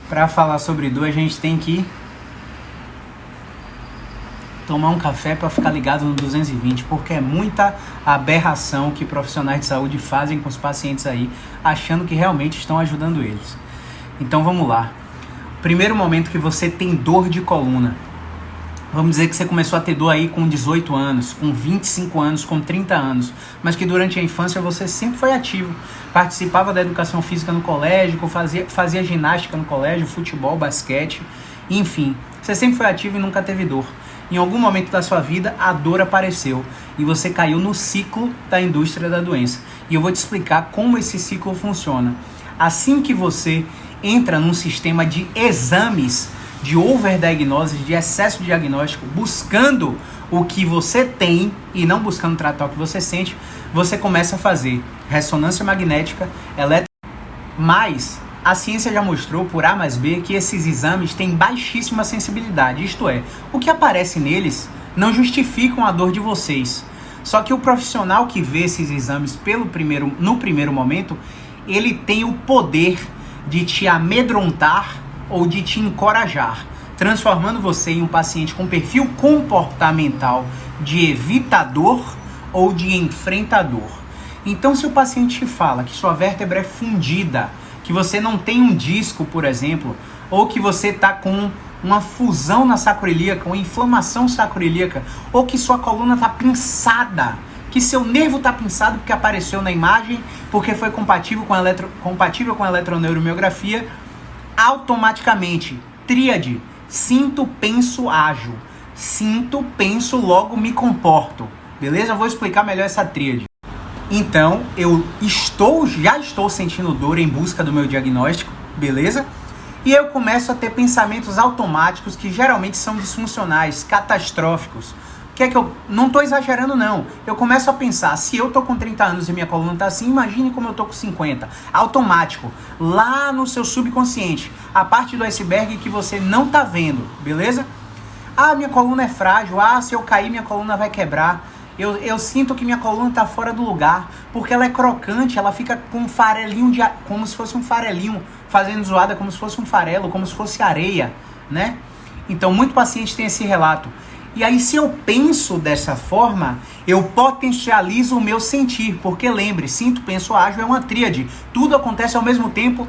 Para falar sobre dor, a gente tem que tomar um café para ficar ligado no 220, porque é muita aberração que profissionais de saúde fazem com os pacientes aí, achando que realmente estão ajudando eles. Então vamos lá. Primeiro momento que você tem dor de coluna. Vamos dizer que você começou a ter dor aí com 18 anos, com 25 anos, com 30 anos, mas que durante a infância você sempre foi ativo, participava da educação física no colégio, fazia ginástica no colégio, futebol, basquete, enfim, você sempre foi ativo e nunca teve dor. Em algum momento da sua vida, a dor apareceu e você caiu no ciclo da indústria da doença. E eu vou te explicar como esse ciclo funciona. Assim que você entra num sistema de exames, de overdiagnose, de excesso de diagnóstico, buscando o que você tem e não buscando tratar o que você sente, você começa a fazer ressonância magnética, mas a ciência já mostrou por A mais B que esses exames têm baixíssima sensibilidade, isto é, o que aparece neles não justificam a dor de vocês. Só que o profissional que vê esses exames no primeiro momento, ele tem o poder de te amedrontar ou de te encorajar, transformando você em um paciente com perfil comportamental de evitador ou de enfrentador. Então, se o paciente te fala que sua vértebra é fundida, que você não tem um disco, por exemplo, ou que você está com uma fusão na sacroiliaca, uma inflamação sacroiliaca, ou que sua coluna está pinçada, que seu nervo está pinçado porque apareceu na imagem, porque foi compatível com a eletroneuromiografia, automaticamente, tríade, sinto, penso, ajo. Sinto, penso, logo me comporto. Beleza? Eu vou explicar melhor essa tríade. Então, eu já estou sentindo dor em busca do meu diagnóstico, beleza? E eu começo a ter pensamentos automáticos que geralmente são disfuncionais, catastróficos. Que é que eu não estou exagerando não, eu começo a pensar, se eu tô com 30 anos e minha coluna tá assim, imagine como eu tô com 50, automático, lá no seu subconsciente, a parte do iceberg que você não tá vendo, beleza? Ah, minha coluna é frágil, se eu cair minha coluna vai quebrar, eu sinto que minha coluna tá fora do lugar, porque ela é crocante, ela fica com um farelinho, como se fosse um farelinho, fazendo zoada como se fosse um farelo, como se fosse areia, né? Então, muito paciente tem esse relato. E aí, se eu penso dessa forma, eu potencializo o meu sentir. Porque lembre, sinto, penso, ajo é uma tríade. Tudo acontece ao mesmo tempo,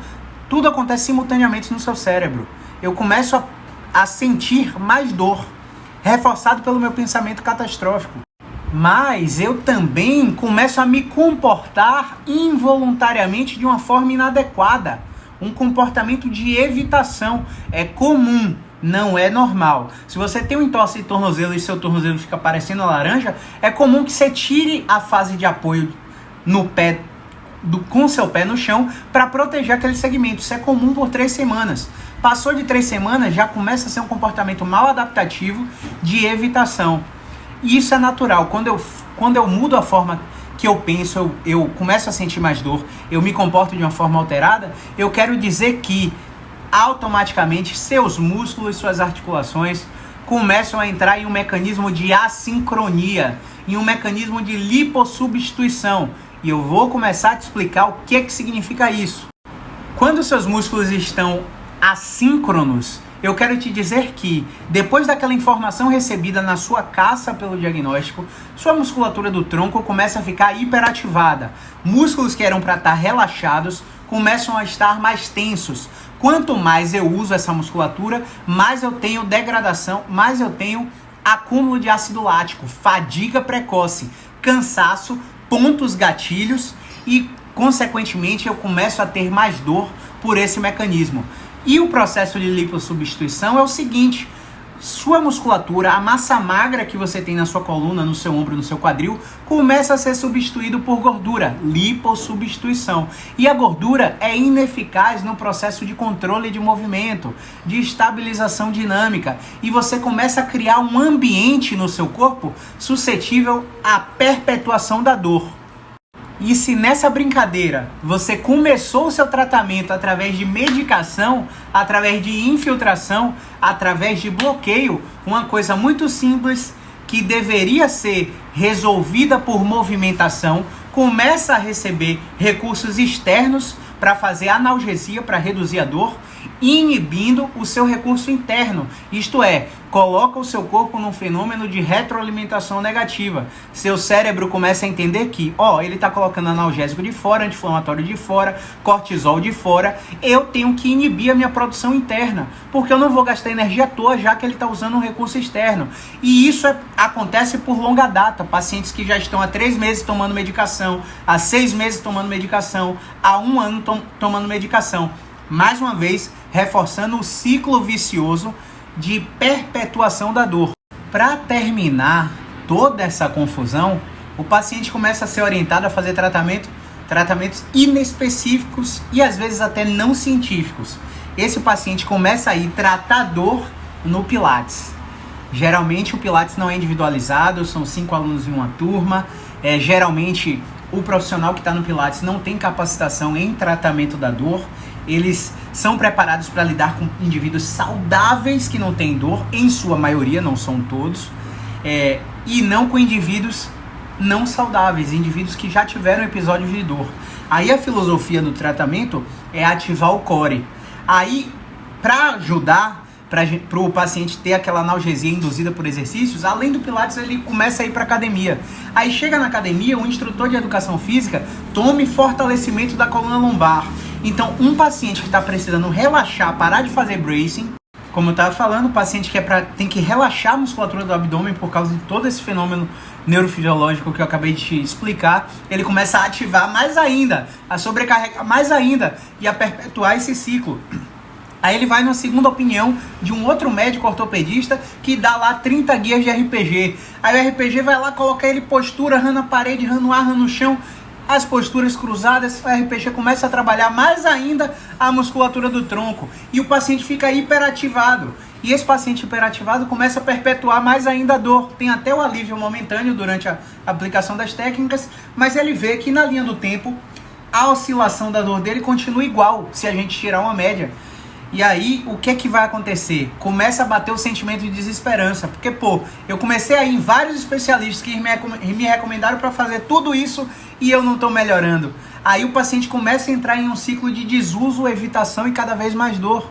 tudo acontece simultaneamente no seu cérebro. Eu começo a sentir mais dor, reforçado pelo meu pensamento catastrófico. Mas eu também começo a me comportar involuntariamente de uma forma inadequada. Um comportamento de evitação. É comum. Não é normal. Se você tem um entorse de tornozelo e seu tornozelo fica parecendo laranja, é comum que você tire a fase de apoio no pé, com seu pé no chão, para proteger aquele segmento. Isso é comum por 3 semanas. Passou de 3 semanas, já começa a ser um comportamento mal adaptativo de evitação. E isso é natural. Quando eu mudo a forma que eu penso, eu começo a sentir mais dor, eu me comporto de uma forma alterada, eu quero dizer que automaticamente seus músculos e suas articulações começam a entrar em um mecanismo de assincronia, em um mecanismo de lipossubstituição. E eu vou começar a te explicar o que significa isso. Quando seus músculos estão assíncronos, eu quero te dizer que, depois daquela informação recebida na sua caça pelo diagnóstico, sua musculatura do tronco começa a ficar hiperativada. Músculos que eram para estar relaxados começam a estar mais tensos. Quanto mais eu uso essa musculatura, mais eu tenho degradação, mais eu tenho acúmulo de ácido lático, fadiga precoce, cansaço, pontos gatilhos e, consequentemente, eu começo a ter mais dor por esse mecanismo. E o processo de lipossubstituição é o seguinte: sua musculatura, a massa magra que você tem na sua coluna, no seu ombro, no seu quadril, começa a ser substituído por gordura, lipossubstituição. E a gordura é ineficaz no processo de controle de movimento, de estabilização dinâmica. E você começa a criar um ambiente no seu corpo suscetível à perpetuação da dor. E se nessa brincadeira você começou o seu tratamento através de medicação, através de infiltração, através de bloqueio, uma coisa muito simples que deveria ser resolvida por movimentação, começa a receber recursos externos para fazer analgesia, para reduzir a dor, inibindo o seu recurso interno, isto é, coloca o seu corpo num fenômeno de retroalimentação negativa. Seu cérebro começa a entender que, ele está colocando analgésico de fora, anti-inflamatório de fora, cortisol de fora, eu tenho que inibir a minha produção interna, porque eu não vou gastar energia à toa, já que ele está usando um recurso externo. E isso acontece por longa data, pacientes que já estão há 3 meses tomando medicação, há 6 meses tomando medicação, há 1 ano tomando medicação. Mais uma vez, reforçando o ciclo vicioso de perpetuação da dor. Para terminar toda essa confusão, o paciente começa a ser orientado a fazer tratamentos inespecíficos e às vezes até não científicos. Esse paciente começa a ir tratar dor no Pilates. Geralmente o Pilates não é individualizado, são 5 alunos em uma turma. Geralmente o profissional que está no Pilates não tem capacitação em tratamento da dor. Eles são preparados para lidar com indivíduos saudáveis que não têm dor, em sua maioria, não são todos, e não com indivíduos não saudáveis, indivíduos que já tiveram episódios de dor. Aí a filosofia do tratamento é ativar o core. Aí, para ajudar, para o paciente ter aquela analgesia induzida por exercícios, além do Pilates, ele começa a ir para academia. Aí chega na academia, o instrutor de educação física tome fortalecimento da coluna lombar. Então, um paciente que está precisando relaxar, parar de fazer bracing, como eu estava falando, o paciente que tem que relaxar a musculatura do abdômen por causa de todo esse fenômeno neurofisiológico que eu acabei de te explicar, ele começa a ativar mais ainda, a sobrecarregar mais ainda e a perpetuar esse ciclo. Aí ele vai na segunda opinião de um outro médico ortopedista que dá lá 30 guias de RPG. Aí o RPG vai lá colocar ele postura, rã na parede, rã no ar, rã no chão, as posturas cruzadas. O RPG começa a trabalhar mais ainda a musculatura do tronco e o paciente fica hiperativado. E esse paciente hiperativado começa a perpetuar mais ainda a dor. Tem até o alívio momentâneo durante a aplicação das técnicas, mas ele vê que na linha do tempo a oscilação da dor dele continua igual se a gente tirar uma média. E aí, o que é que vai acontecer? Começa a bater o sentimento de desesperança, porque, eu comecei a ir em vários especialistas que me recomendaram para fazer tudo isso e eu não estou melhorando. Aí o paciente começa a entrar em um ciclo de desuso, evitação e cada vez mais dor.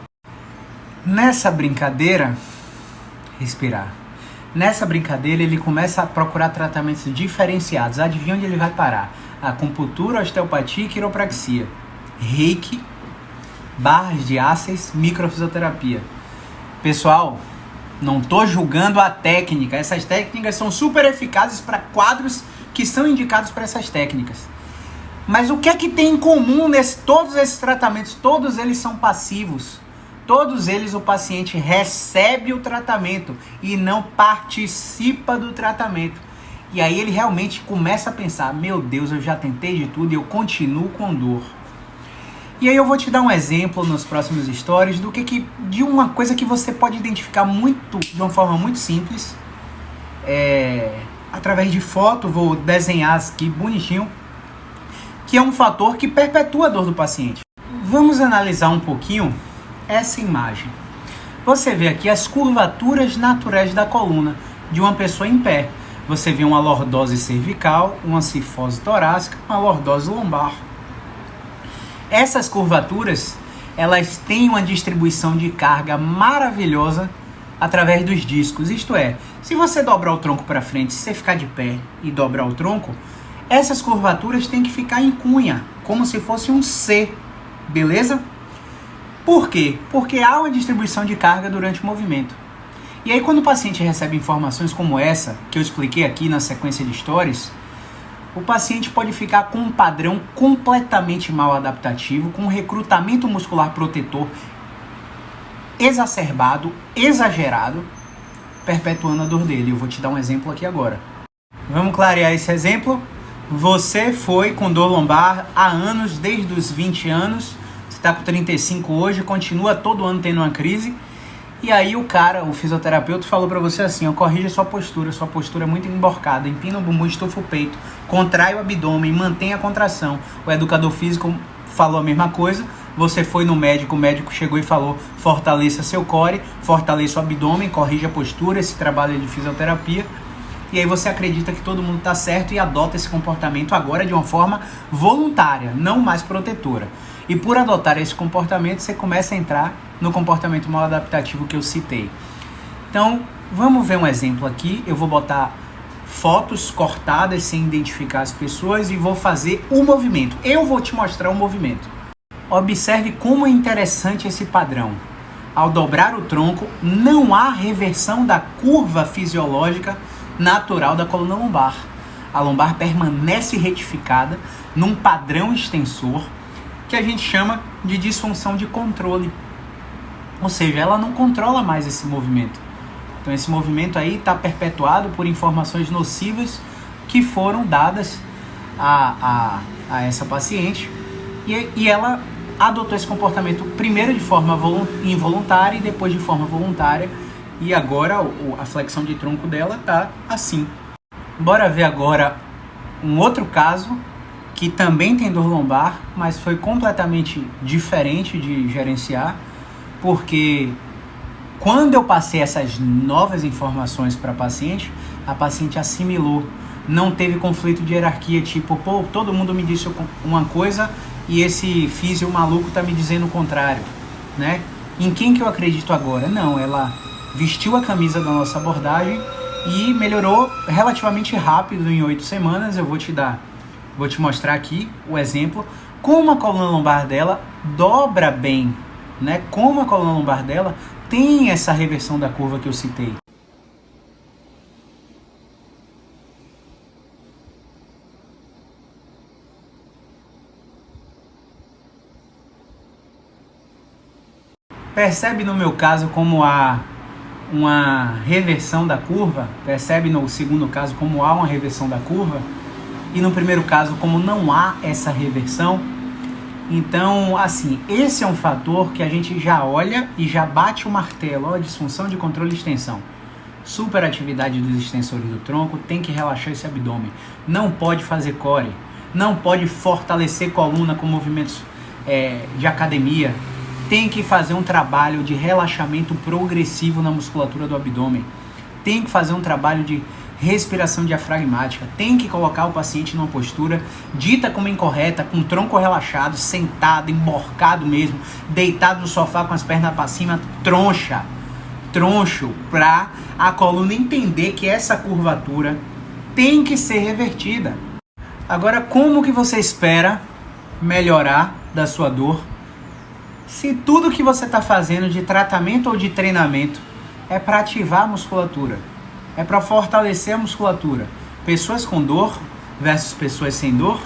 Nessa brincadeira, respirar. Nessa brincadeira, ele começa a procurar tratamentos diferenciados. Adivinha onde ele vai parar? Acupuntura, osteopatia e quiropraxia. Reiki, barras de ácids, microfisioterapia. Pessoal, não estou julgando a técnica. Essas técnicas são super eficazes para quadros que são indicados para essas técnicas. Mas o que é que tem em comum todos esses tratamentos? Todos eles são passivos. Todos eles o paciente recebe o tratamento e não participa do tratamento. E aí ele realmente começa a pensar, meu Deus, eu já tentei de tudo e eu continuo com dor. E aí eu vou te dar um exemplo nos próximos stories de uma coisa que você pode identificar de uma forma muito simples. Através de foto, vou desenhar aqui bonitinho, que é um fator que perpetua a dor do paciente. Vamos analisar um pouquinho essa imagem. Você vê aqui as curvaturas naturais da coluna de uma pessoa em pé. Você vê uma lordose cervical, uma cifose torácica, uma lordose lombar. Essas curvaturas, elas têm uma distribuição de carga maravilhosa através dos discos. Isto é, se você dobrar o tronco para frente, se você ficar de pé e dobrar o tronco, essas curvaturas têm que ficar em cunha, como se fosse um C, beleza? Por quê? Porque há uma distribuição de carga durante o movimento. E aí quando o paciente recebe informações como essa, que eu expliquei aqui na sequência de stories, o paciente pode ficar com um padrão completamente mal adaptativo, com um recrutamento muscular protetor exacerbado, exagerado, perpetuando a dor dele. Eu vou te dar um exemplo aqui agora. Vamos clarear esse exemplo? Você foi com dor lombar há anos, desde os 20 anos, você está com 35 hoje, continua todo ano tendo uma crise, e aí o fisioterapeuta falou para você assim, corrija sua postura é muito emborcada, empina o bumbum, estufa o peito, contrai o abdômen, mantém a contração. O educador físico falou a mesma coisa, você foi no médico, o médico chegou e falou, fortaleça seu core, fortaleça o abdômen, corrija a postura, esse trabalho é de fisioterapia, e aí você acredita que todo mundo está certo e adota esse comportamento agora de uma forma voluntária, não mais protetora. E por adotar esse comportamento, você começa a entrar no comportamento maladaptativo que eu citei. Então, vamos ver um exemplo aqui. Eu vou botar fotos cortadas sem identificar as pessoas e vou fazer o movimento. Eu vou te mostrar o movimento. Observe como é interessante esse padrão. Ao dobrar o tronco, não há reversão da curva fisiológica natural da coluna lombar. A lombar permanece retificada num padrão extensor que a gente chama de disfunção de controle. Ou seja, ela não controla mais esse movimento. Então esse movimento aí está perpetuado por informações nocivas que foram dadas a essa paciente e ela adotou esse comportamento primeiro de forma involuntária e depois de forma voluntária, e agora a flexão de tronco dela está assim. Bora ver agora um outro caso que também tem dor lombar, mas foi completamente diferente de gerenciar, porque quando eu passei essas novas informações para a paciente assimilou, não teve conflito de hierarquia, tipo, pô, todo mundo me disse uma coisa e esse físio maluco tá me dizendo o contrário, né? Em quem que eu acredito agora? Não, ela vestiu a camisa da nossa abordagem e melhorou relativamente rápido em 8 semanas. Eu vou te mostrar aqui o exemplo, como a coluna lombar dela dobra bem, né? Como a coluna lombar dela tem essa reversão da curva que eu citei. Percebe no meu caso como há uma reversão da curva? Percebe no segundo caso como há uma reversão da curva? E no primeiro caso como não há essa reversão? Então, assim, esse é um fator que a gente já olha e já bate o martelo. Ó, disfunção de controle e extensão. Superatividade dos extensores do tronco, tem que relaxar esse abdômen. Não pode fazer core, não pode fortalecer coluna com movimentos de academia. Tem que fazer um trabalho de relaxamento progressivo na musculatura do abdômen. Tem que fazer um trabalho de respiração diafragmática. Tem que colocar o paciente numa postura dita como incorreta, com o tronco relaxado, sentado, emborcado mesmo, deitado no sofá com as pernas para cima, troncho, para a coluna entender que essa curvatura tem que ser revertida. Agora, como que você espera melhorar da sua dor se tudo que você está fazendo de tratamento ou de treinamento é para ativar a musculatura, é para fortalecer a musculatura? Pessoas com dor versus pessoas sem dor,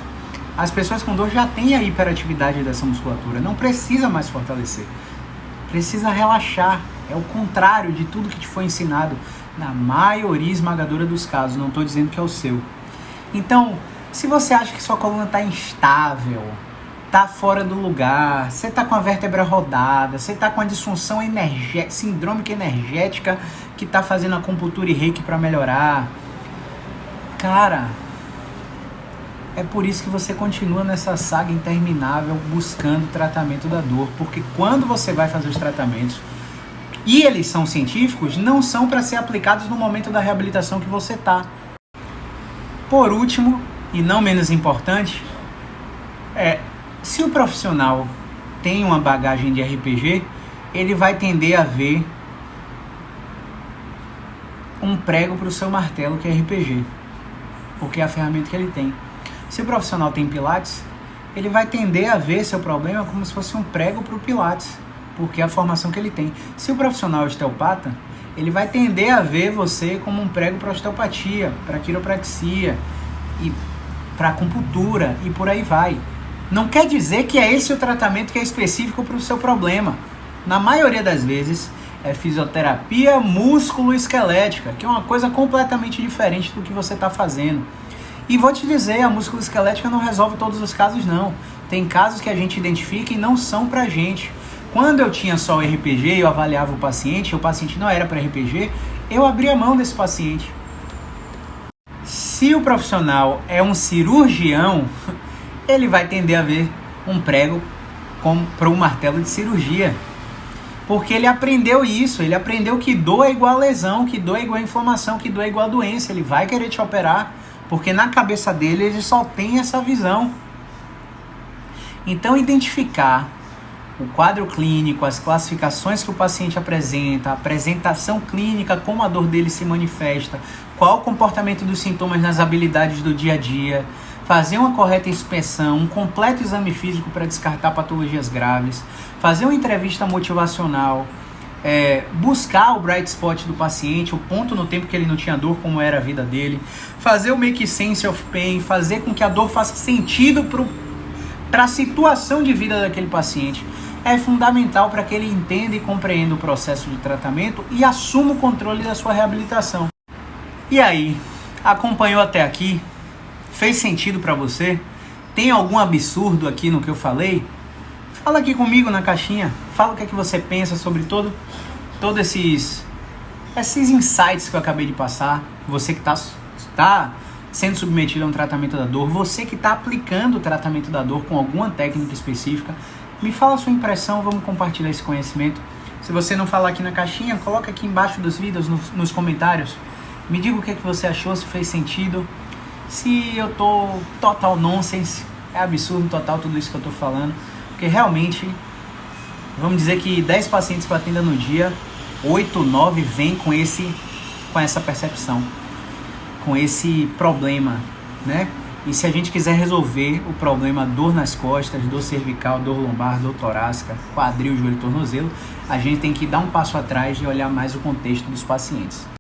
as pessoas com dor já têm a hiperatividade dessa musculatura, não precisa mais fortalecer, precisa relaxar. É o contrário de tudo que te foi ensinado na maioria esmagadora dos casos, não estou dizendo que é o seu. Então, se você acha que sua coluna está instável, tá fora do lugar, você tá com a vértebra rodada, você tá com a disfunção sindrômica energética que tá fazendo acupuntura e reiki para melhorar. Cara, é por isso que você continua nessa saga interminável buscando tratamento da dor, porque quando você vai fazer os tratamentos, e eles são científicos, não são para ser aplicados no momento da reabilitação que você tá. Por último, e não menos importante, se o profissional tem uma bagagem de RPG, ele vai tender a ver um prego para o seu martelo, que é RPG, porque é a ferramenta que ele tem. Se o profissional tem Pilates, ele vai tender a ver seu problema como se fosse um prego para o Pilates, porque é a formação que ele tem. Se o profissional é osteopata, ele vai tender a ver você como um prego para osteopatia, para quiropraxia, e para acupuntura, e por aí vai. Não quer dizer que é esse o tratamento que é específico para o seu problema. Na maioria das vezes, é fisioterapia músculo-esquelética, que é uma coisa completamente diferente do que você está fazendo. E vou te dizer, a músculo-esquelética não resolve todos os casos, não. Tem casos que a gente identifica e não são pra gente. Quando eu tinha só o RPG e eu avaliava o paciente não era para RPG, eu abria mão desse paciente. Se o profissional é um cirurgião, ele vai tender a ver um prego para um martelo de cirurgia. Porque ele aprendeu isso, ele aprendeu que dor é igual a lesão, que dor é igual a inflamação, que dor é igual a doença. Ele vai querer te operar, porque na cabeça dele ele só tem essa visão. Então identificar o quadro clínico, as classificações que o paciente apresenta, a apresentação clínica, como a dor dele se manifesta, qual o comportamento dos sintomas nas habilidades do dia a dia, fazer uma correta inspeção, um completo exame físico para descartar patologias graves, fazer uma entrevista motivacional, buscar o bright spot do paciente, o ponto no tempo que ele não tinha dor, como era a vida dele, fazer o make sense of pain, fazer com que a dor faça sentido para a situação de vida daquele paciente, é fundamental para que ele entenda e compreenda o processo de tratamento e assuma o controle da sua reabilitação. E aí, acompanhou até aqui? Fez sentido para você? Tem algum absurdo aqui no que eu falei? Fala aqui comigo na caixinha. Fala o que é que você pensa sobre todos esses insights que eu acabei de passar. Você que está sendo submetido a um tratamento da dor, você que está aplicando o tratamento da dor com alguma técnica específica, me fala a sua impressão, vamos compartilhar esse conhecimento. Se você não falar aqui na caixinha, coloca aqui embaixo dos vídeos, nos comentários. Me diga o que é que você achou, se fez sentido, se eu tô total nonsense, é absurdo total tudo isso que eu tô falando, porque realmente, vamos dizer que 10 pacientes que eu atendo no dia, 8, 9 vêm com essa percepção, com esse problema, né? E se a gente quiser resolver o problema dor nas costas, dor cervical, dor lombar, dor torácica, quadril, joelho, tornozelo, a gente tem que dar um passo atrás e olhar mais o contexto dos pacientes.